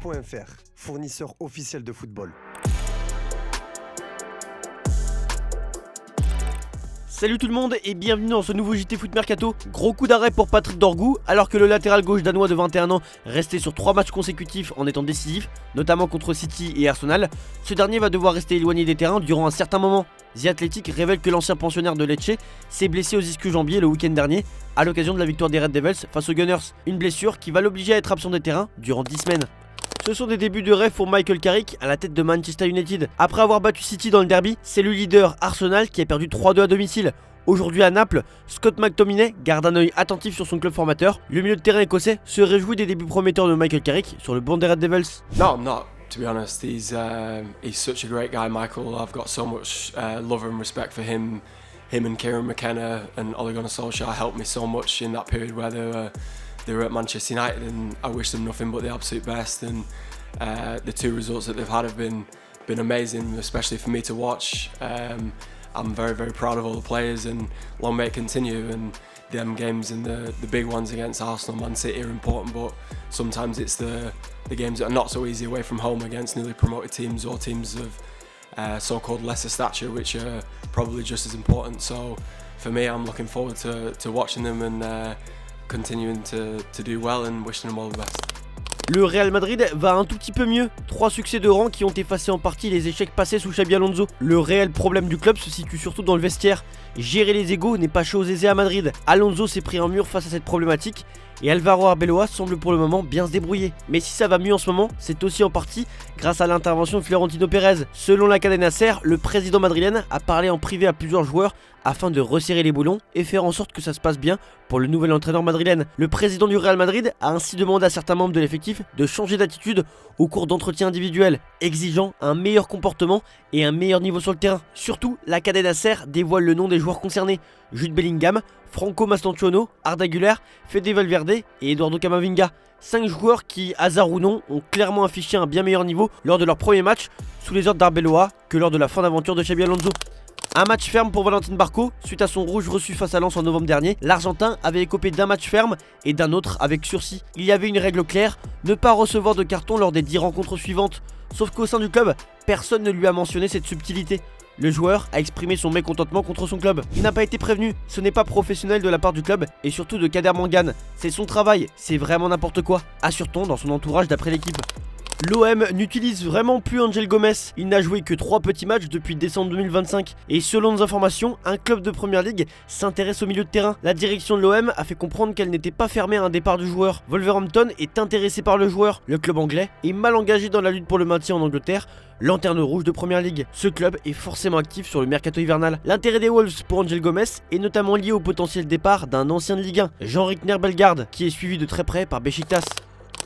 Mercato.fr, fournisseur officiel de football. Salut tout le monde et bienvenue dans ce nouveau JT Foot Mercato. Gros coup d'arrêt pour Patrick Dorgu, alors que le latéral gauche danois de 21 ans restait sur 3 matchs consécutifs en étant décisif, notamment contre City et Arsenal. Ce dernier va devoir rester éloigné des terrains durant un certain moment. The Athletic révèle que l'ancien pensionnaire de Lecce s'est blessé aux ischio-jambiers le week-end dernier à l'occasion de la victoire des Red Devils face aux Gunners. Une blessure qui va l'obliger à être absent des terrains durant 10 semaines. Ce sont des débuts de rêve pour Michael Carrick à la tête de Manchester United. Après avoir battu City dans le derby, c'est le leader Arsenal qui a perdu 3-2 à domicile. Aujourd'hui à Naples, Scott McTominay garde un œil attentif sur son club formateur. Le milieu de terrain écossais se réjouit des débuts prometteurs de Michael Carrick sur le banc des Red Devils. No, I'm not, to be honest. He's such a great guy, Michael. I've got so much love and respect for him. Him and Kieran McKenna and Ole Gunnar Solskjaer helped me so much in that period where they were at Manchester United, and I wish them nothing but the absolute best. And the two results that they've had have been amazing, especially for me to watch. I'm very, very proud of all the players, and long may it continue. And them games and the big ones against Arsenal, Man City are important, but sometimes it's the games that are not so easy away from home against newly promoted teams or teams of so-called lesser stature, which are probably just as important. So for me, I'm looking forward to watching them and continuing to do well and wishing them all the best. Le Real Madrid va un tout petit peu mieux. 3 succès de rang qui ont effacé en partie les échecs passés sous Xabi Alonso. Le réel problème du club se situe surtout dans le vestiaire. Gérer les égos n'est pas chose aisée à Madrid. Alonso s'est pris un mur face à cette problématique et Alvaro Arbeloa semble pour le moment bien se débrouiller. Mais si ça va mieux en ce moment, c'est aussi en partie grâce à l'intervention de Florentino Pérez. Selon la cadena SER, le président madrilène a parlé en privé à plusieurs joueurs afin de resserrer les boulons et faire en sorte que ça se passe bien pour le nouvel entraîneur madrilène. Le président du Real Madrid a ainsi demandé à certains membres de l'effectif de changer d'attitude au cours d'entretiens individuels, exigeant un meilleur comportement et un meilleur niveau sur le terrain. Surtout, la cadena SER dévoile le nom des joueurs concernés: Jude Bellingham, Franco Mastantuono, Arda Güler, Fede Valverde et Eduardo Camavinga. 5 joueurs qui, hasard ou non, ont clairement affiché un bien meilleur niveau lors de leur premier match sous les ordres d'Arbeloa que lors de la fin d'aventure de Xabi Alonso. Un match ferme pour Valentin Barco, suite à son rouge reçu face à Lens en novembre dernier. L'Argentin avait écopé d'un match ferme et d'un autre avec sursis. Il y avait une règle claire, ne pas recevoir de carton lors des 10 rencontres suivantes. Sauf qu'au sein du club, personne ne lui a mentionné cette subtilité. Le joueur a exprimé son mécontentement contre son club. Il n'a pas été prévenu, ce n'est pas professionnel de la part du club et surtout de Kader Mangane. C'est son travail, c'est vraiment n'importe quoi, assure-t-on dans son entourage d'après l'équipe. L'OM n'utilise vraiment plus Angel Gomes. Il n'a joué que 3 petits matchs depuis décembre 2025. Et selon nos informations, un club de Première Ligue s'intéresse au milieu de terrain. La direction de l'OM a fait comprendre qu'elle n'était pas fermée à un départ du joueur. Wolverhampton est intéressé par le joueur. Le club anglais est mal engagé dans la lutte pour le maintien en Angleterre, lanterne rouge de Première Ligue. Ce club est forcément actif sur le mercato hivernal. L'intérêt des Wolves pour Angel Gomes est notamment lié au potentiel départ d'un ancien de Ligue 1, Jean-Rick Bellegarde, qui est suivi de très près par Besiktas.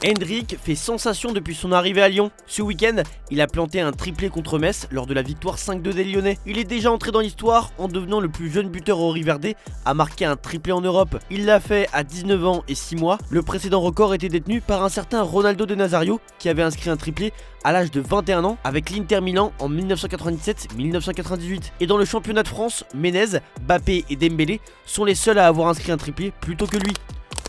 Hendrick fait sensation depuis son arrivée à Lyon. Ce week-end, il a planté un triplé contre Metz lors de la victoire 5-2 des Lyonnais. Il est déjà entré dans l'histoire en devenant le plus jeune buteur au Riverdé à marquer un triplé en Europe. Il l'a fait à 19 ans et 6 mois. Le précédent record était détenu par un certain Ronaldo de Nazario qui avait inscrit un triplé à l'âge de 21 ans avec l'Inter Milan en 1997-1998. Et dans le championnat de France, Menez, Mbappé et Dembélé sont les seuls à avoir inscrit un triplé plus tôt que lui.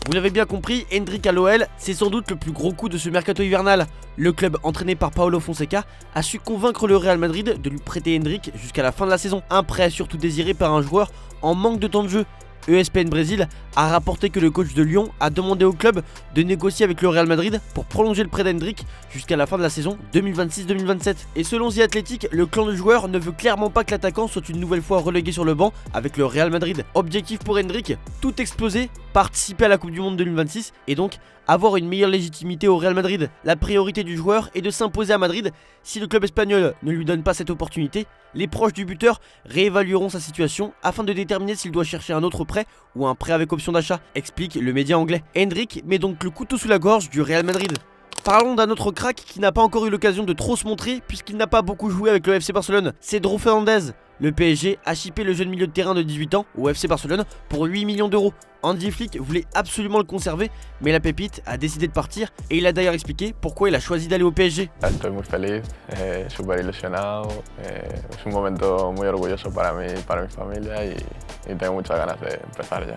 Vous l'avez bien compris, Hendrick à l'OL, c'est sans doute le plus gros coup de ce mercato hivernal. Le club entraîné par Paulo Fonseca a su convaincre le Real Madrid de lui prêter Hendrick jusqu'à la fin de la saison. Un prêt surtout désiré par un joueur en manque de temps de jeu. ESPN Brésil a rapporté que le coach de Lyon a demandé au club de négocier avec le Real Madrid pour prolonger le prêt d'Hendrick jusqu'à la fin de la saison 2026-2027. Et selon The Athletic, le clan de joueurs ne veut clairement pas que l'attaquant soit une nouvelle fois relégué sur le banc avec le Real Madrid. Objectif pour Hendrick, tout exploser, participer à la Coupe du Monde 2026 et donc avoir une meilleure légitimité au Real Madrid. La priorité du joueur est de s'imposer à Madrid. Si le club espagnol ne lui donne pas cette opportunité, les proches du buteur réévalueront sa situation afin de déterminer s'il doit chercher un autre prêt ou un prêt avec option d'achat, explique le média anglais. Hendrick met donc le couteau sous la gorge du Real Madrid. Parlons d'un autre crack qui n'a pas encore eu l'occasion de trop se montrer puisqu'il n'a pas beaucoup joué avec le FC Barcelone, c'est Dro Fernandez. Le PSG a chippé le jeune milieu de terrain de 18 ans au FC Barcelone pour 8 millions d'euros. Andy Flick voulait absolument le conserver, mais la pépite a décidé de partir et il a d'ailleurs expliqué pourquoi il a choisi d'aller au PSG. Estoy muy feliz, súper ilusionado, es un momento muy orgulloso para mí y para mi familia y tengo muchas ganas de empezar ya.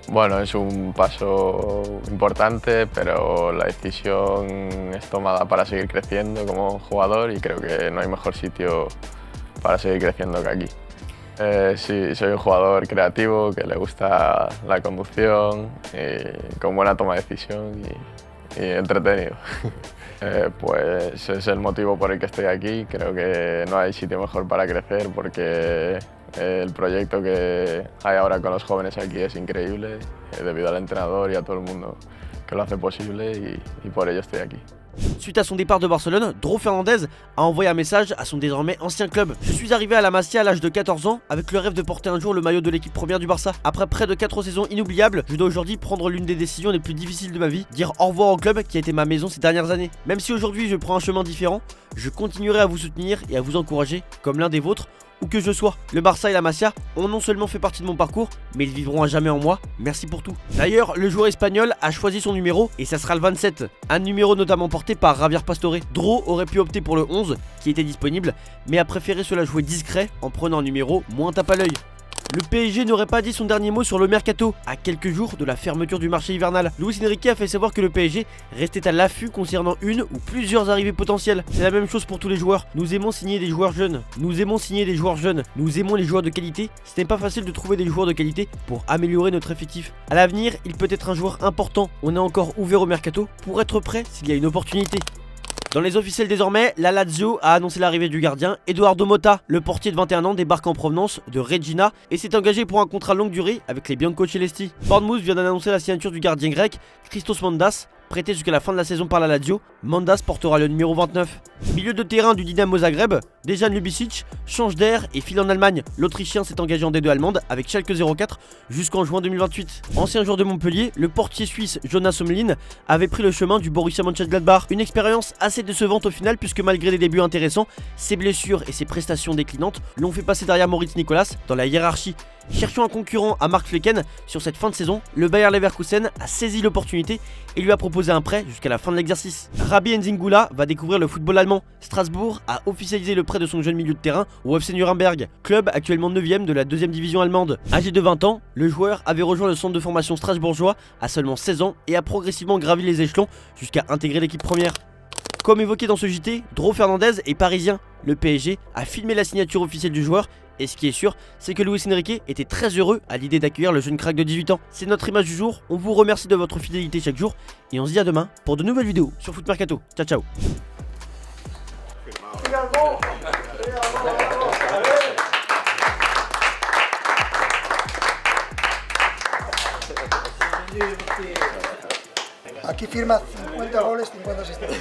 Bueno, es un paso importante, pero la decisión es tomada para seguir creciendo como jugador y creo que no hay mejor sitio para seguir creciendo que aquí. Sí, soy un jugador creativo que le gusta la conducción y con buena toma de decisión y entretenido. Pues es el motivo por el que estoy aquí. Creo que no hay sitio mejor para crecer porque el proyecto que hay ahora con los jóvenes aquí es increíble debido al entrenador y a todo el mundo que lo hace posible y por ello estoy aquí. Suite à son départ de Barcelone, Dro Fernandez a envoyé un message à son désormais ancien club. Je suis arrivé à la Masia à l'âge de 14 ans avec le rêve de porter un jour le maillot de l'équipe première du Barça. Après près de 4 saisons inoubliables, je dois aujourd'hui prendre l'une des décisions les plus difficiles de ma vie, dire au revoir au club qui a été ma maison ces dernières années. Même si aujourd'hui je prends un chemin différent, je continuerai à vous soutenir et à vous encourager comme l'un des vôtres. Où que je sois. Le Barça et la Masia ont non seulement fait partie de mon parcours, mais ils vivront à jamais en moi. Merci pour tout. D'ailleurs, le joueur espagnol a choisi son numéro et ça sera le 27. Un numéro notamment porté par Javier Pastore. Dro aurait pu opter pour le 11 qui était disponible, mais a préféré se la jouer discret en prenant un numéro moins tape à l'œil. Le PSG n'aurait pas dit son dernier mot sur le mercato, à quelques jours de la fermeture du marché hivernal. Luis Enrique a fait savoir que le PSG restait à l'affût concernant une ou plusieurs arrivées potentielles. C'est la même chose pour tous les joueurs. Nous aimons signer des joueurs jeunes. Nous aimons signer des joueurs jeunes. Nous aimons les joueurs de qualité. Ce n'est pas facile de trouver des joueurs de qualité pour améliorer notre effectif. À l'avenir, il peut être un joueur important. On est encore ouvert au mercato pour être prêt s'il y a une opportunité. Dans les officiels désormais, la Lazio a annoncé l'arrivée du gardien Eduardo Motta. Le portier de 21 ans débarque en provenance de Regina et s'est engagé pour un contrat longue durée avec les Biancocelesti. Bournemouth vient d'annoncer la signature du gardien grec Christos Mandas, prêté jusqu'à la fin de la saison par la Lazio. Mandas portera le numéro 29. Milieu de terrain du Dynamo Zagreb, Dejan Ljubicic change d'air et file en Allemagne. L'Autrichien s'est engagé en D2 allemande avec Schalke 04 jusqu'en juin 2028. Ancien joueur de Montpellier, le portier suisse Jonas Omlin avait pris le chemin du Borussia Mönchengladbach. Une expérience assez décevante au final puisque malgré des débuts intéressants, ses blessures et ses prestations déclinantes l'ont fait passer derrière Moritz Nicolas dans la hiérarchie. Cherchant un concurrent à Mark Flecken sur cette fin de saison, le Bayer Leverkusen a saisi l'opportunité et lui a proposé un prêt jusqu'à la fin de l'exercice. Rabi Nzingula va découvrir le football allemand. Strasbourg a officialisé le prêt de son jeune milieu de terrain au FC Nuremberg, club actuellement 9ème de la 2ème division allemande. Âgé de 20 ans, le joueur avait rejoint le centre de formation strasbourgeois à seulement 16 ans et a progressivement gravi les échelons jusqu'à intégrer l'équipe première. Comme évoqué dans ce JT, Dro Fernandez est parisien. Le PSG a filmé la signature officielle du joueur et ce qui est sûr, c'est que Luis Enrique était très heureux à l'idée d'accueillir le jeune crack de 18 ans. C'est notre image du jour, on vous remercie de votre fidélité chaque jour et on se dit à demain pour de nouvelles vidéos sur Foot Mercato. Ciao ciao. Aquí firma 50 goles, 50 asistencias.